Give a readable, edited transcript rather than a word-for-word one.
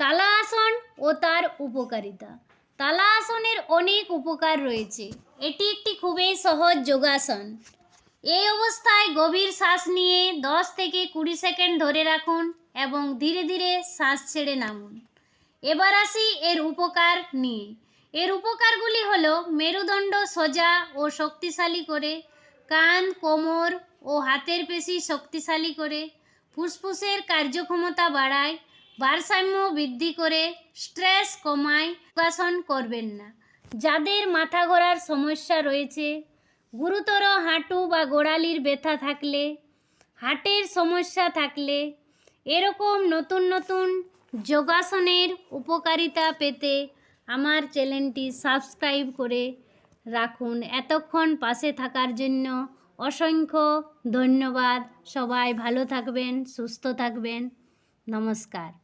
তালা আসন ও তার উপকারিতা। তালা আসনের অনেক উপকার রয়েছে। এটি একটি খুবই সহজ যোগাসন। এই অবস্থায় গভীর শ্বাস নিয়ে 10 থেকে 20 সেকেন্ড ধরে রাখুন এবং ধীরে ধীরে শ্বাস ছেড়ে নামুন। এবার আসি এর উপকার নিয়ে। এর উপকারগুলি হলো মেরুদণ্ড সোজা ও শক্তিশালী করে, কাঁধ, কোমর ও হাতের পেশি শক্তিশালী করে, ফুসফুসের কার্যক্ষমতা বাড়ায়, ভারসাম্য বৃদ্ধি করে, স্ট্রেস কমায়। যোগাসন করবেন না যাদের মাথা ঘোরার সমস্যা রয়েছে, গুরুতর হাঁটু বা গোড়ালির ব্যথা থাকলে, হার্টের সমস্যা থাকলে, এরকম নতুন নতুন যোগাসনের উপকারিতা পেতে আমার চ্যানেলটি সাবস্ক্রাইব করে রাখুন। এতক্ষণ পাশে থাকার জন্য অসংখ্য ধন্যবাদ। সবাই ভালো থাকবেন, সুস্থ থাকবেন। নমস্কার।